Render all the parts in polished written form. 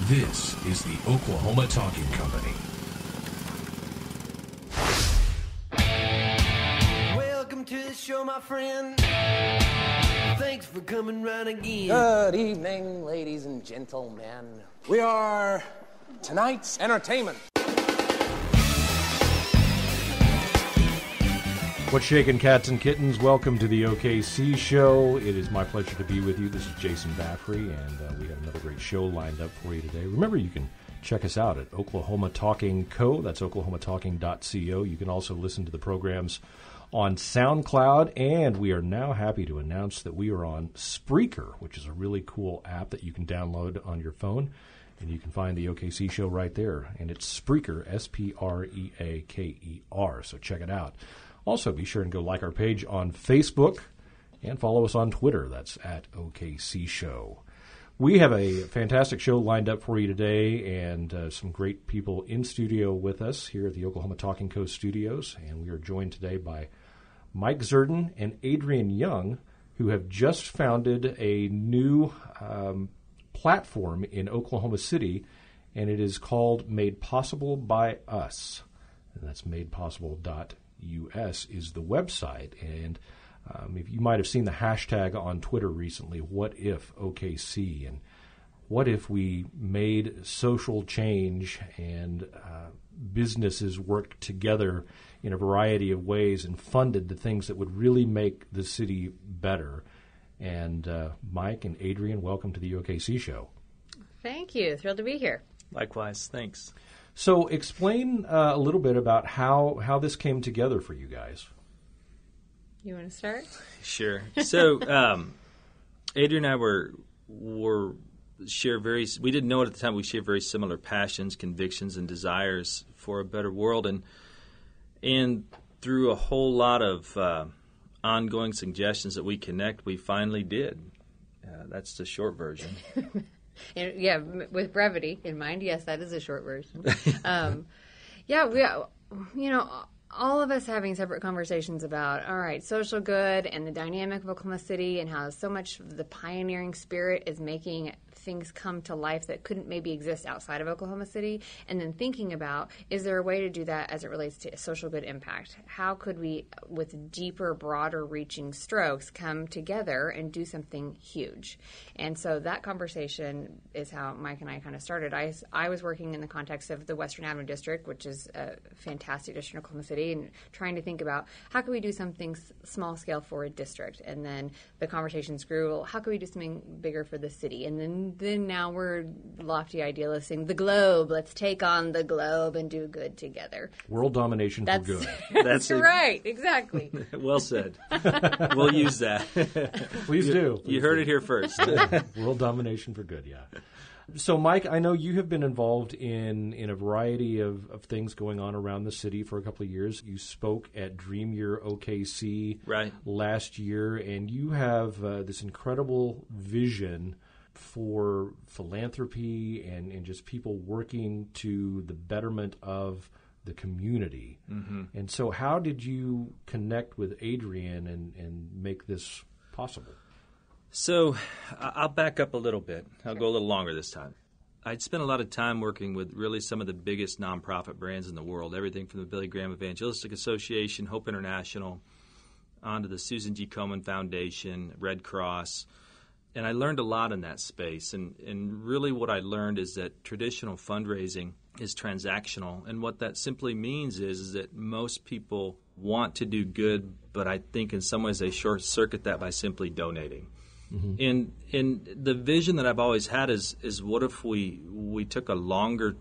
This is the Oklahoma Talking Company. Welcome to the show, my friend. Thanks for coming round again. Good evening, ladies and gentlemen. We are tonight's entertainment. What's shaking, cats and kittens? Welcome to the OKC Show. It is my pleasure to be with you. This is Jason Baffrey, and we have another great show lined up for you today. Remember, you can check us out at Oklahoma Talking Co. That's oklahomatalking.co. You can also listen to the programs on SoundCloud, and we are now happy to announce that we are on Spreaker, which is a really cool app that you can download on your phone, and you can find the OKC Show right there. And it's Spreaker, S-P-R-E-A-K-E-R, so check it out. Also, be sure and go like our page on Facebook and follow us on Twitter. That's at OKC Show. We have a fantastic show lined up for you today, and some great people in studio with us here at the Oklahoma Talking Co. studios. And we are joined today by Mike Zerden and Adrian Young, who have just founded a new platform in Oklahoma City, and it is called MadePossibleByUs. And that's madepossible.us is the website. And if you might have seen the hashtag on Twitter recently, what if OKC, and what if we made social change and businesses worked together in a variety of ways and funded the things that would really make the city better. And Mike and Adrian, welcome to the OKC Show. Thank you. Thrilled to be here. Likewise. Thanks. So explain a little bit about how this came together for you guys. You want to start? Sure. So Adrian and I were share very. We didn't know it at the time. We share very similar passions, convictions, and desires for a better world, and through a whole lot of ongoing suggestions that we connect, we finally did. That's the short version. And, yeah, with brevity in mind, yes, that is a short version. All of us having separate conversations about, all right, social good and the dynamic of Oklahoma City and how so much of the pioneering spirit is making things come to life that couldn't maybe exist outside of Oklahoma City, and then thinking about, is there a way to do that as it relates to social good impact? How could we, with deeper, broader reaching strokes, come together and do something huge? And so that conversation is how Mike and I kind of started. I was working in the context of the Western Avenue District, which is a fantastic district in Oklahoma City, and trying to think about how can we do something small scale for a district? And then the conversations grew, well, how can we do something bigger for the city? And then now we're lofty idealists saying the globe. Let's take on the globe and do good together. World domination for good. That's right. Exactly. Well said. We'll use that. Please do. You heard it here first. World domination for good, yeah. So, Mike, I know you have been involved in a variety of things going on around the city for a couple of years. You spoke at Dream Year OKC last year, and you have this incredible vision for philanthropy and just people working to the betterment of the community. Mm-hmm. And so how did you connect with Adrian and make this possible? So I'll back up a little bit. I'll go a little longer this time. I'd spent a lot of time working with really some of the biggest nonprofit brands in the world, everything from the Billy Graham Evangelistic Association, Hope International, on to the Susan G. Komen Foundation, Red Cross. And I learned a lot in that space. And really what I learned is that traditional fundraising is transactional. And what that simply means is that most people want to do good, but I think in some ways they short-circuit that by simply donating. Mm-hmm. And the vision that I've always had is what if we took a longer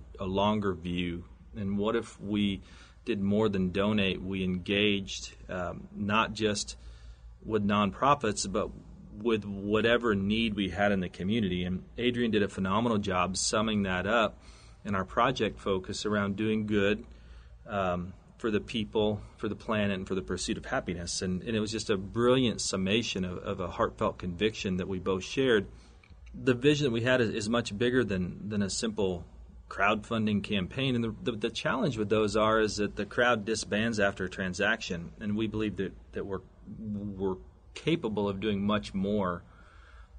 view, and what if we did more than donate? We engaged not just with nonprofits, but with whatever need we had in the community. And Adrian did a phenomenal job summing that up in our project focus around doing good for the people, for the planet, and for the pursuit of happiness. And it was just a brilliant summation of a heartfelt conviction that we both shared. The vision that we had is much bigger than a simple crowdfunding campaign. And the challenge with those is that the crowd disbands after a transaction, and we believe that we're capable of doing much more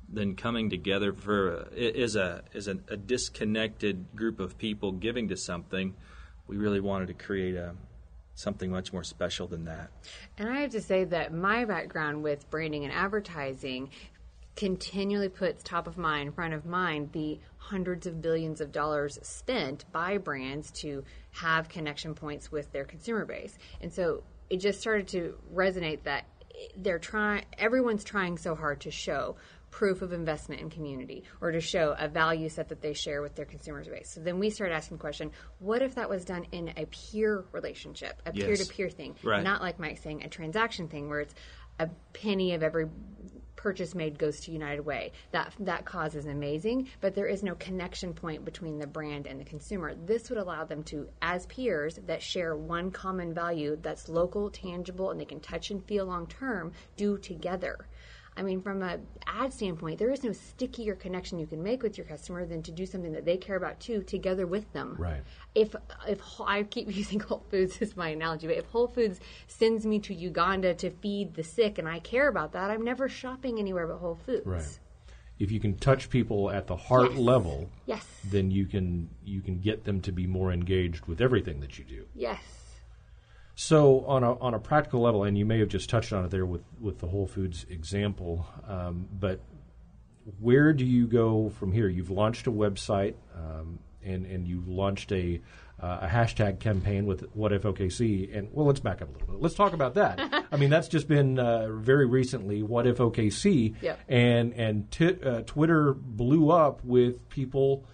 than coming together for as a disconnected group of people giving to something. We really wanted to create something much more special than that. And I have to say that my background with branding and advertising continually puts top of mind, front of mind, the hundreds of billions of dollars spent by brands to have connection points with their consumer base. And so it just started to resonate that everyone's trying so hard to show proof of investment in community or to show a value set that they share with their consumer base. So then we started asking the question, what if that was done in a peer relationship, a peer-to-peer thing, right. Not like Mike's saying a transaction thing where it's a penny of every purchase made goes to United Way. That cause is amazing, but there is no connection point between the brand and the consumer. This would allow them to, as peers that share one common value that's local, tangible, and they can touch and feel long term, do together. I mean, from an ad standpoint, there is no stickier connection you can make with your customer than to do something that they care about too, together with them. Right. If I keep using Whole Foods as my analogy, but if Whole Foods sends me to Uganda to feed the sick and I care about that, I'm never shopping anywhere but Whole Foods. Right. If you can touch people at the heart level, then you can get them to be more engaged with everything that you do. Yes. So on a practical level, and you may have just touched on it there with the Whole Foods example, but where do you go from here? You've launched a website, and you've launched a hashtag campaign with What If OKC. And well, let's back up a little bit. Let's talk about that. I mean, that's just been very recently. What If OKC? Yep. And Twitter blew up with people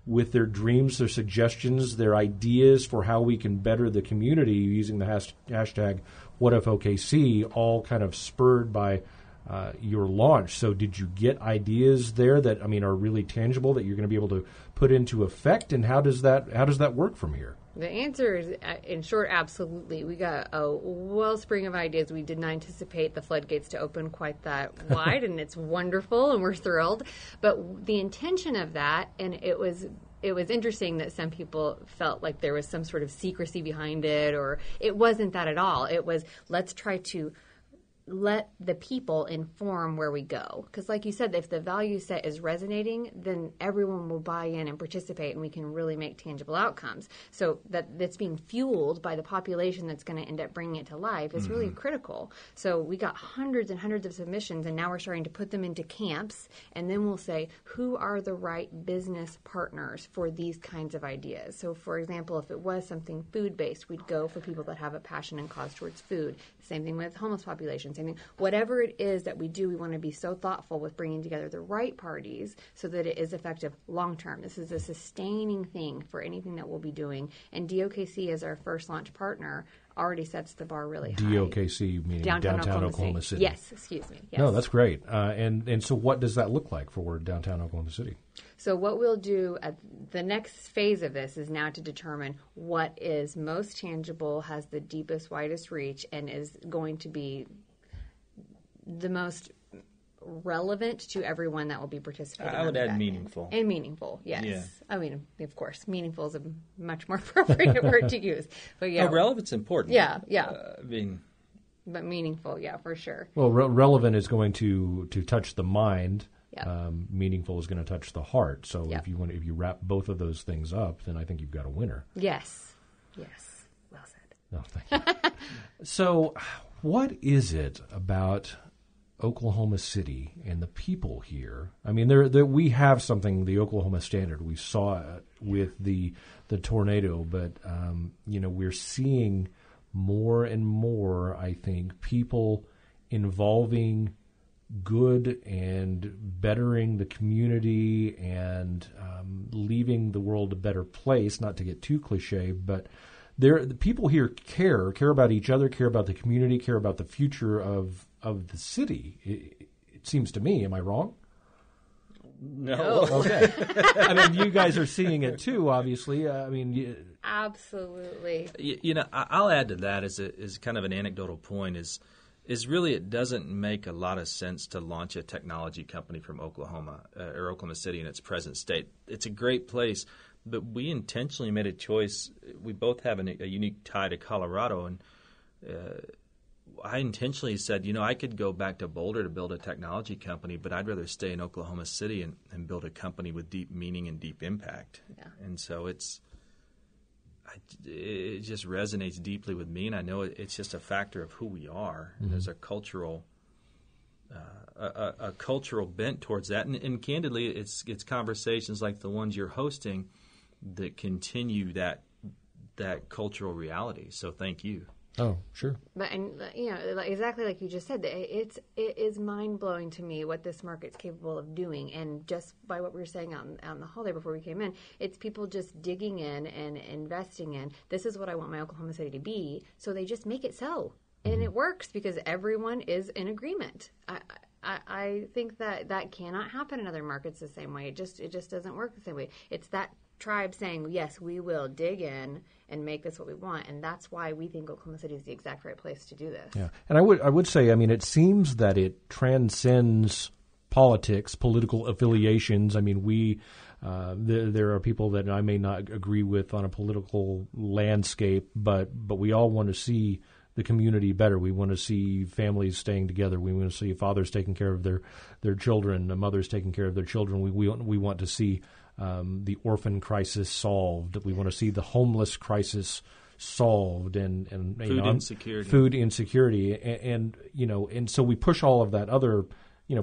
with their dreams, their suggestions, their ideas for how we can better the community using the hashtag WhatIfOKC, all kind of spurred by your launch. So did you get ideas there that, I mean, are really tangible that you're going to be able to put into effect? And how does that work from here? The answer is, in short, absolutely. We got a wellspring of ideas. We did not anticipate the floodgates to open quite that wide, and it's wonderful, and we're thrilled. But the intention of that, and it was interesting that some people felt like there was some sort of secrecy behind it, or it wasn't that at all. It was, let's try to let the people inform where we go. Because like you said, if the value set is resonating, then everyone will buy in and participate, and we can really make tangible outcomes. So that's being fueled by the population that's going to end up bringing it to life is really critical. So we got hundreds and hundreds of submissions, and now we're starting to put them into camps, and then we'll say, who are the right business partners for these kinds of ideas? So for example, if it was something food-based, we'd go for people that have a passion and cause towards food. Same thing with homeless populations. I mean, whatever it is that we do, we want to be so thoughtful with bringing together the right parties so that it is effective long term. This is a sustaining thing for anything that we'll be doing. And DOKC, as our first launch partner, already sets the bar really high. DOKC meaning downtown Oklahoma City. Yes, excuse me. Yes. No, that's great. And so what does that look like for downtown Oklahoma City? So what we'll do at the next phase of this is now to determine what is most tangible, has the deepest, widest reach, and is going to be the most relevant to everyone that will be participating. I would add meaningful. And meaningful, yes. Yeah. I mean, of course, meaningful is a much more appropriate word to use. But yeah, relevant's important. Yeah. But meaningful, yeah, for sure. Well, relevant is going to touch the mind. Yep. Meaningful is going to touch the heart. So if you wrap both of those things up, then I think you've got a winner. Yes. Well said. No, thank you. So, what is it about Oklahoma City and the people here? I mean, we have something, the Oklahoma Standard. We saw it with the tornado, but we're seeing more and more, I think, people involving good and bettering the community and leaving the world a better place, not to get too cliche, but the people here care about each other, care about the community, care about the future of the city. It seems to me. Am I wrong? No. Okay. I mean, you guys are seeing it too, obviously. Absolutely. I'll add to that as kind of an anecdotal point is really it doesn't make a lot of sense to launch a technology company from Oklahoma or Oklahoma City in its present state. It's a great place, but we intentionally made a choice. We both have a unique tie to Colorado, and I intentionally said, I could go back to Boulder to build a technology company, but I'd rather stay in Oklahoma City and build a company with deep meaning and deep impact. Yeah. And so it just resonates deeply with me, and I know it's just a factor of who we are. Mm-hmm. There's a cultural bent towards that, and candidly, it's conversations like the ones you're hosting that continue that cultural reality. So thank you. Oh, sure. But exactly like you just said, it is mind blowing to me what this market's capable of doing, and just by what we were saying out in the hall there before we came in, it's people just digging in and investing in. This is what I want my Oklahoma City to be, so they just make it so, and it works because everyone is in agreement. I think that cannot happen in other markets the same way. It just doesn't work the same way. It's that tribe saying, yes, we will dig in and make this what we want, and that's why we think Oklahoma City is the exact right place to do this. Yeah, and I would say, it seems that it transcends politics, political affiliations. There are people that I may not agree with on a political landscape, but we all want to see the community better. We want to see families staying together. We want to see fathers taking care of their children, mothers taking care of their children. We want to see the orphan crisis solved. We want to see the homeless crisis solved, and food insecurity, and so we push all of that other,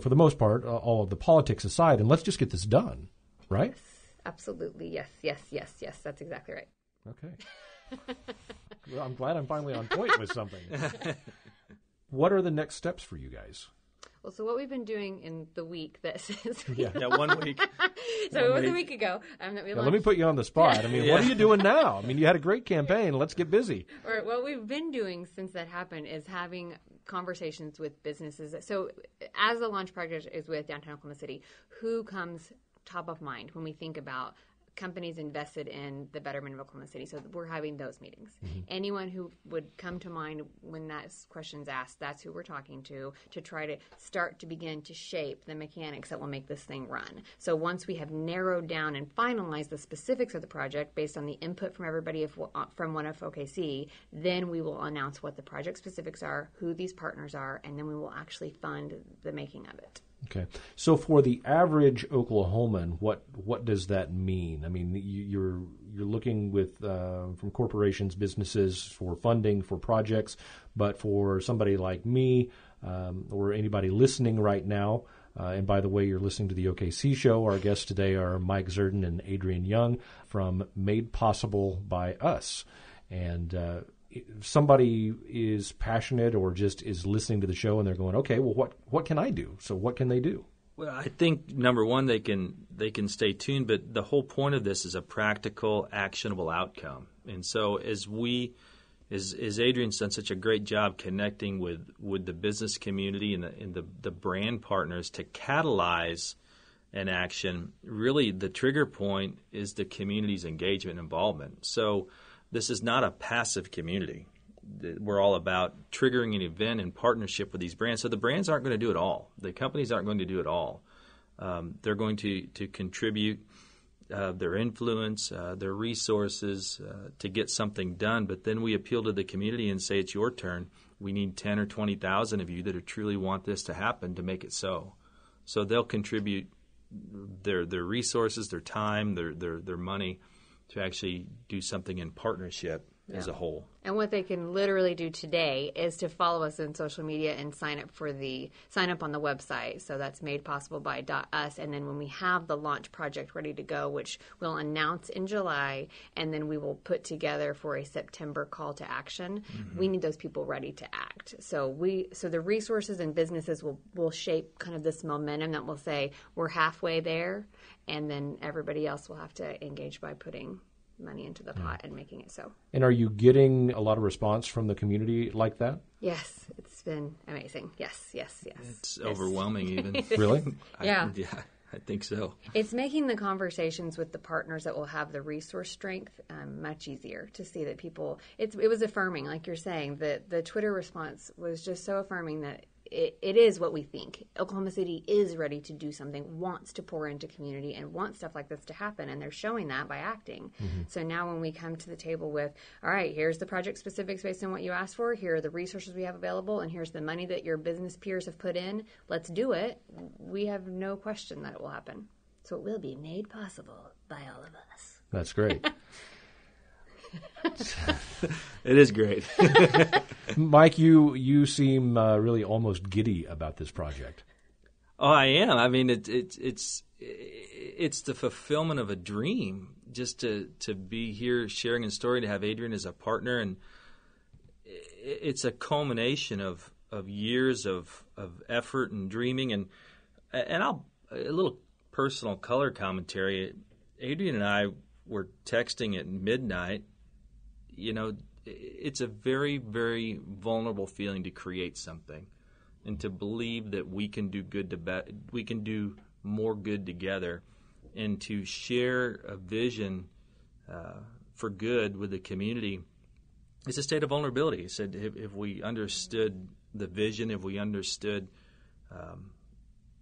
for the most part, all of the politics aside, and let's just get this done, right? Yes, absolutely. Yes. That's exactly right. Okay. Well, I'm glad I'm finally on point with something. What are the next steps for you guys? Well, so what we've been doing in the week that since 1 week. So it was a week ago. That we let me put you on the spot. What are you doing now? You had a great campaign. Let's get busy. Or what we've been doing since that happened is having conversations with businesses. So as the launch project is with Downtown Oklahoma City, who comes top of mind when we think about companies invested in the betterment of Oklahoma City? So we're having those meetings. Mm-hmm. Anyone who would come to mind when that question's asked, that's who we're talking to try to start to begin to shape the mechanics that will make this thing run. So once we have narrowed down and finalized the specifics of the project based on the input from everybody from one of OKC, then we will announce what the project specifics are, who these partners are, and then we will actually fund the making of it. Okay, so for the average Oklahoman, what does that mean? You're looking with from corporations, businesses for funding for projects, but for somebody like me or anybody listening right now, and by the way, you're listening to the OKC Show. Our guests today are Mike Zerden and Adrian Young from Made Possible by Us, and somebody is passionate or just is listening to the show and they're going, okay, well, what can I do? So what can they do? Well, I think number one, they can stay tuned, but the whole point of this is a practical, actionable outcome. And so as Adrian's done such a great job connecting with the business community and the brand partners to catalyze an action, really the trigger point is the community's engagement and involvement. So this is not a passive community. We're all about triggering an event in partnership with these brands. So the brands aren't going to do it all. The companies aren't going to do it all. They're going to contribute their influence, their resources to get something done. But then we appeal to the community and say, it's your turn. We need 10 or 20,000 of you that truly want this to happen to make it so. So they'll contribute their resources, their time, their money to actually do something in partnership as a whole. And what they can literally do today is to follow us on social media and sign up on the website. So that's MadePossibleBy.us. And then when we have the launch project ready to go, which we'll announce in July, and then we will put together for a September call to action, we need those people ready to act. So the resources and businesses will shape kind of this momentum that will say we're halfway there, and then everybody else will have to engage by putting money into the pot and making it so. And are you getting a lot of response from the community like that? Yes, it's been amazing. Yes. It's overwhelming even. Really? Yeah. I think so. It's making the conversations with the partners that will have the resource strength much easier to see that people, it was affirming, like you're saying, that the Twitter response was just so affirming that it is what we think. Oklahoma City is ready to do something, wants to pour into community, and wants stuff like this to happen, and they're showing that by acting. So now when we come to the table with, all right, here's the project specifics based on what you asked for, here are the resources we have available, and here's the money that your business peers have put in, let's do it, we have no question that it will happen. So it will be made possible by all of us. That's great. It is great. Mike, you seem really almost giddy about this project. Oh, I am. I mean, it's the fulfillment of a dream just to be here sharing a story, to have Adrienne as a partner, and it's a culmination of years of effort and dreaming, and I'll a little personal color commentary. Adrienne and I were texting at midnight. You know, it's a very, very vulnerable feeling to create something, and to believe that we can do we can do more good together, and to share a vision for good with the community. It's a state of vulnerability. He said, if we understood the vision, if we understood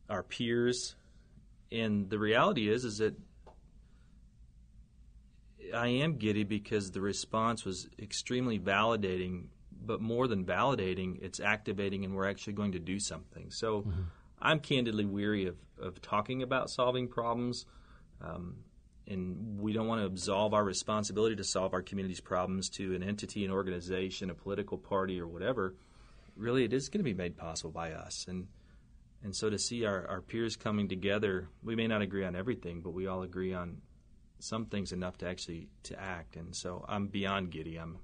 our peers, and the reality is that I am giddy because the response was extremely validating, but more than validating, it's activating, and we're actually going to do something. So I'm candidly weary of talking about solving problems, and we don't want to absolve our responsibility to solve our community's problems to an entity, an organization, a political party, or whatever. Really, it is going to be made possible by us. And so to see our peers coming together, we may not agree on everything, but we all agree on some things enough to actually to act. And so I'm beyond giddy. I'm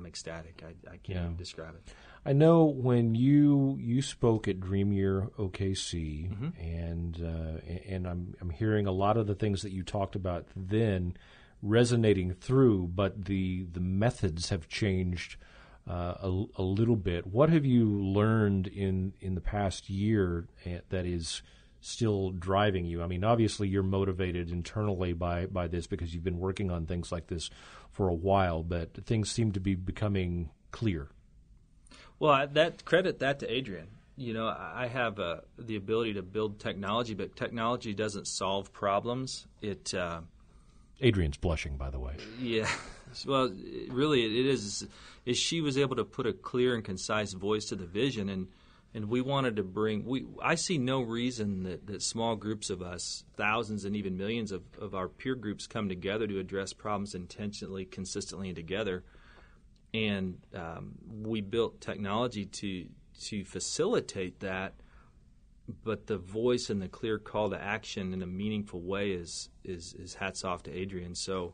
ecstatic. I can't even describe it. I know when you spoke at Dream Year OKC, and I'm hearing a lot of the things that you talked about then resonating through, but the methods have changed a little bit. What have you learned in the past year that is still driving you? I mean, obviously you're motivated internally by this because you've been working on things like this for a while, but things seem to be becoming clear. Well, credit that to Adrienne. You know, I have the ability to build technology, but technology doesn't solve problems. Adrienne's blushing, by the way. Yeah. Well, really, it is she was able to put a clear and concise voice to the vision, and we wanted to I see no reason that small groups of us, thousands and even millions of our peer groups, come together to address problems intentionally, consistently, and together. And we built technology to facilitate that, but the voice and the clear call to action in a meaningful way is hats off to Adrienne. So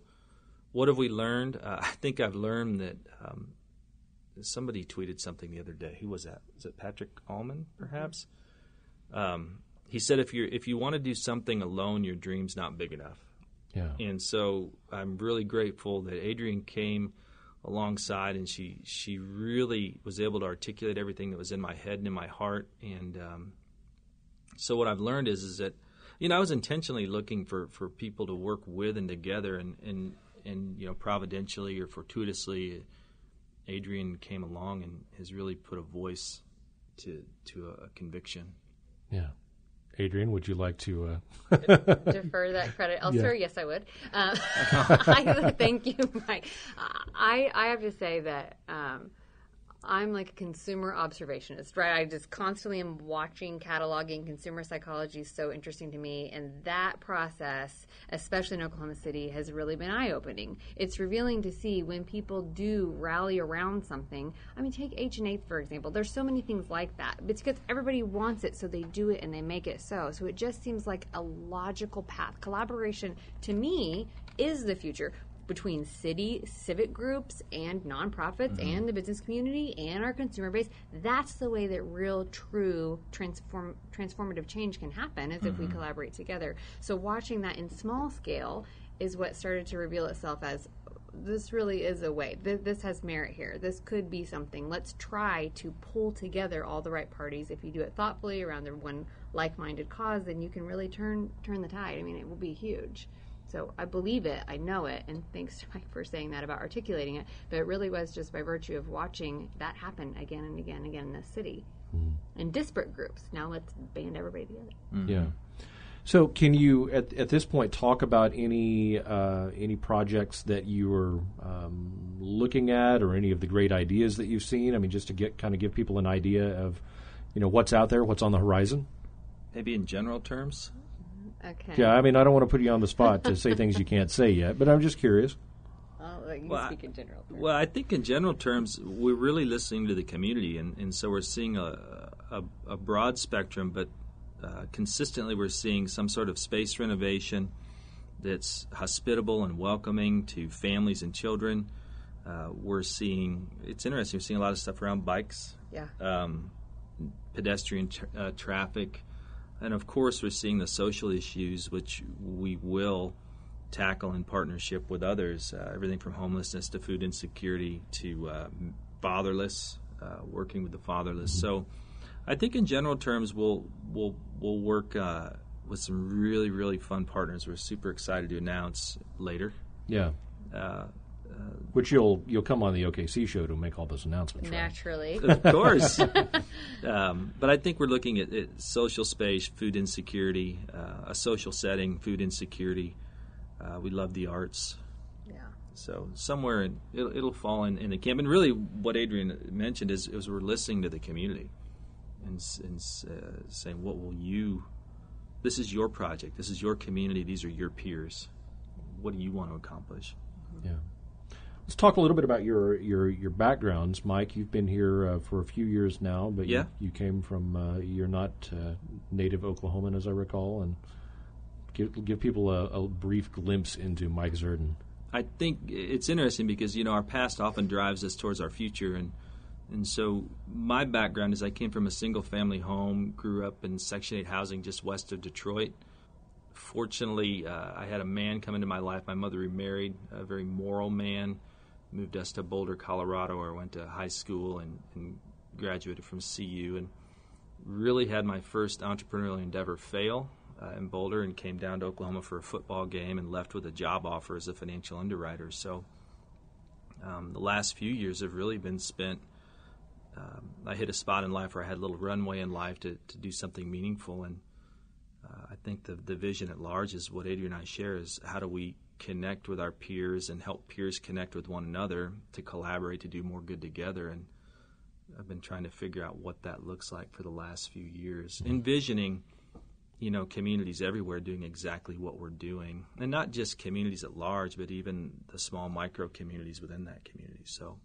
what have we learned? I think I've learned that somebody tweeted something the other day. Who was that? Was it Patrick Allman, perhaps? He said, if you want to do something alone, your dream's not big enough. Yeah. And so I'm really grateful that Adrienne came alongside, and she really was able to articulate everything that was in my head and in my heart. And so what I've learned is that, you know, I was intentionally looking for people to work with and together, and you know, providentially or fortuitously, Adrienne came along and has really put a voice to a conviction. Yeah. Adrienne, would you like to defer that credit elsewhere? Yes, I would. Thank you, Mike. I have to say that I'm like a consumer observationist, right? I just constantly am watching, cataloging. Consumer psychology is so interesting to me, and that process, especially in Oklahoma City, has really been eye-opening. It's revealing to see when people do rally around something. I mean, take H&H, for example. There's so many things like that. It's because everybody wants it, so they do it and they make it so. So it just seems like a logical path. Collaboration, to me, is the future between city, civic groups, and nonprofits, and the business community, and our consumer base. That's the way that real, true, transformative change can happen, is if we collaborate together. So watching that in small scale is what started to reveal itself as, this really is a way. This has merit here. This could be something. Let's try to pull together all the right parties. If you do it thoughtfully around the one like-minded cause, then you can really turn the tide. I mean, it will be huge. So I believe it, I know it, and thanks to Mike for saying that about articulating it. But it really was just by virtue of watching that happen again and again and again in this city. In disparate groups. Now let's band everybody together. Yeah. So can you, at this point, talk about any projects that you are looking at, or any of the great ideas that you've seen? I mean, just to give people an idea of, what's out there, what's on the horizon? Maybe in general terms? Okay. Yeah, I mean, I don't want to put you on the spot to say things you can't say yet, but I'm just curious. You can speak in general terms. Well, I think in general terms, we're really listening to the community, and so we're seeing a broad spectrum, but consistently we're seeing some sort of space renovation that's hospitable and welcoming to families and children. We're seeing, it's interesting, we're seeing a lot of stuff around bikes, pedestrian traffic, and of course we're seeing the social issues, which we will tackle in partnership with others, everything from homelessness to food insecurity to fatherless, working with the fatherless. So I think in general terms we'll work with some really, really fun partners we're super excited to announce later. Yeah. Which you'll come on the OKC show to make all those announcements, naturally. Right? Of course. But I think we're looking at social space, food insecurity, a social setting, food insecurity. We love the arts. Yeah. So somewhere it'll fall in the camp. And really what Adrian mentioned is we're listening to the community and saying, what will you, this is your project, this is your community, these are your peers. What do you want to accomplish? Yeah. Let's talk a little bit about your backgrounds. Mike, you've been here for a few years now, but you came from, you're not native Oklahoman, as I recall, and give people a brief glimpse into Mike Zerden. I think it's interesting because, our past often drives us towards our future, and so my background is I came from a single-family home, grew up in Section 8 housing just west of Detroit. Fortunately, I had a man come into my life. My mother remarried, a very moral man, moved us to Boulder, Colorado, where I went to high school and graduated from CU, and really had my first entrepreneurial endeavor fail in Boulder, and came down to Oklahoma for a football game and left with a job offer as a financial underwriter. So the last few years have really been spent, I hit a spot in life where I had a little runway in life to do something meaningful, and I think the vision at large is what Adrian and I share is how do we connect with our peers and help peers connect with one another to collaborate to do more good together. And I've been trying to figure out what that looks like for the last few years, envisioning communities everywhere doing exactly what we're doing, and not just communities at large, but even the small micro communities within that community. So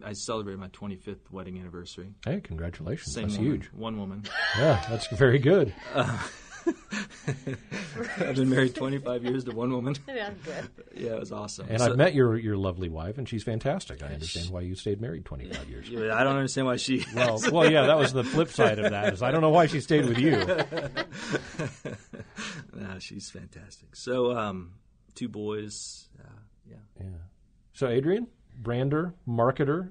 I celebrated my 25th wedding anniversary. Hey, congratulations. Same That's woman, huge. One woman. Yeah, that's very good. I've been married 25 years to one woman. Yeah, good. Yeah, it was awesome. And I've met your lovely wife, and she's fantastic. I understand why you stayed married 25 years. I don't understand why she... Well, yeah, that was the flip side of that. Is I don't know why she stayed with you. No, she's fantastic. So, 2 boys, Yeah. So, Adrian Brander, marketer.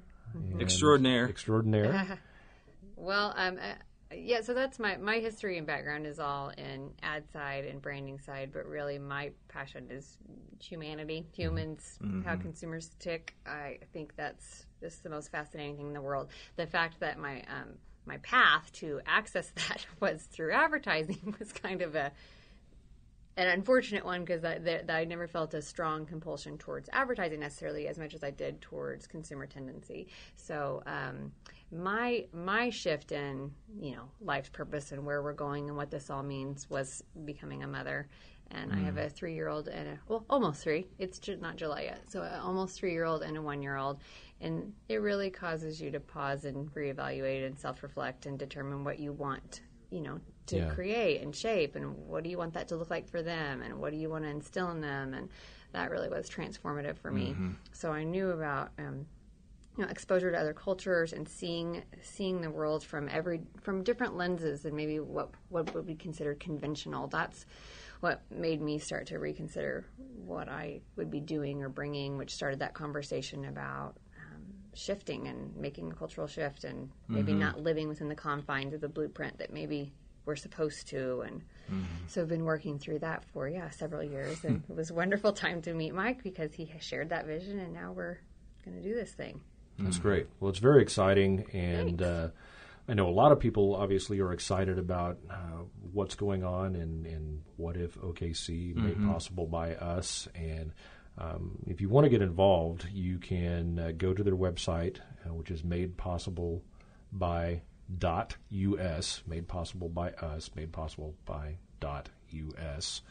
Extraordinaire. Well, so that's my history and background is all in ad side and branding side, but really my passion is humanity, humans, how consumers tick. I think that's just the most fascinating thing in the world. The fact that my path to access that was through advertising was kind of an unfortunate one because I never felt a strong compulsion towards advertising necessarily as much as I did towards consumer tendency. So my shift in life's purpose and where we're going and what this all means was becoming a mother. And I have a 3-year-old and almost 3. It's not July yet. So an almost 3-year-old and a 1-year-old. And it really causes you to pause and reevaluate and self-reflect and determine what you want, to create and shape, and what do you want that to look like for them, and what do you want to instill in them, and that really was transformative for me. So I knew about exposure to other cultures and seeing the world from different lenses and maybe what would be considered conventional. That's what made me start to reconsider what I would be doing or bringing, which started that conversation about shifting and making a cultural shift and maybe not living within the confines of the blueprint that maybe we're supposed to. And so I've been working through that for, several years. And it was a wonderful time to meet Mike because he has shared that vision, and now we're going to do this thing. That's great. Well, it's very exciting, and I know a lot of people obviously are excited about what's going on and what if OKC made possible by us. And if you want to get involved, you can go to their website, which is MadePossibleBy.us, made possible by us, made possible by .us.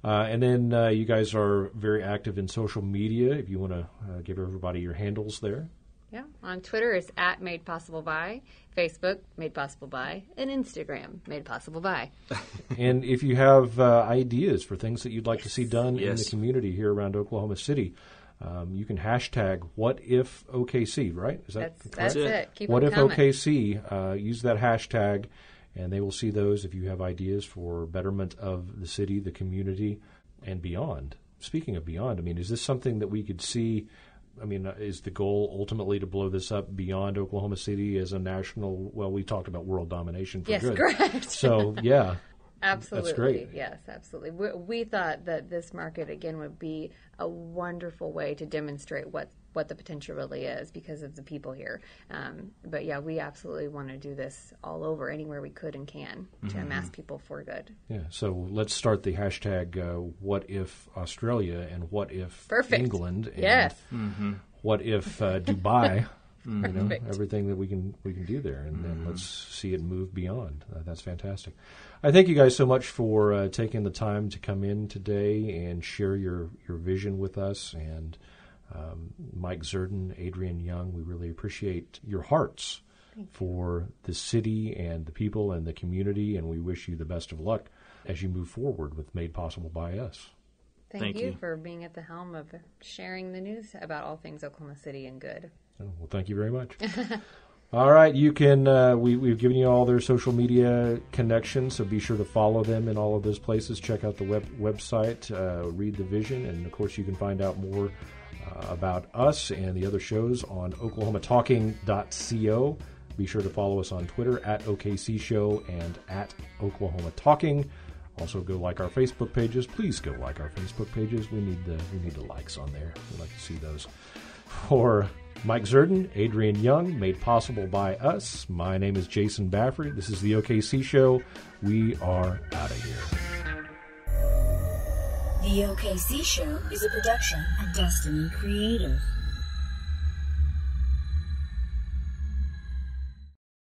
And then you guys are very active in social media. If you want to give everybody your handles there. Yeah, on Twitter it's at MadePossibleBy, Facebook MadePossibleBy, and Instagram MadePossibleBy. And if you have ideas for things that you'd like to see done in the community here around Oklahoma City, you can hashtag WhatIfOKC, right? Is that correct? That's it. Keep What them if coming. OKC? Use that hashtag, and they will see those if you have ideas for betterment of the city, the community, and beyond. Speaking of beyond, I mean, is this something that we could see? I mean, is the goal ultimately to blow this up beyond Oklahoma City as a national? Well, we talked about world domination for good. Yes, correct. So, yeah. Absolutely. That's great. Yes, absolutely. We thought that this market, again, would be a wonderful way to demonstrate what the potential really is because of the people here. But, yeah, we absolutely want to do this all over, anywhere we could and can, to amass people for good. Yeah, so let's start the hashtag what if Australia and what if England and yes. What if Dubai. You know, Perfect. everything that we can do there, and then let's see it move beyond. That's fantastic. I thank you guys so much for taking the time to come in today and share your vision with us. And Mike Zerden, Adrienne Young, we really appreciate your hearts for the city and the people and the community, and we wish you the best of luck as you move forward with Made Possible by Us. Thank you for being at the helm of sharing the news about all things Oklahoma City and good. Oh, well, thank you very much. All right, you can. We've given you all their social media connections, so be sure to follow them in all of those places. Check out the website, read the vision, and of course, you can find out more about us and the other shows on oklahomatalking.co. Be sure to follow us on Twitter at OKC Show and at Oklahoma Talking. Also, go like our Facebook pages. Please go like our Facebook pages. We need the likes on there. We'd like to see those. For Mike Zerden, Adrian Young, Made Possible by Us. My name is Jason Baffrey. This is the OKC Show. We are out of here. The OKC Show is a production of Destiny Creative.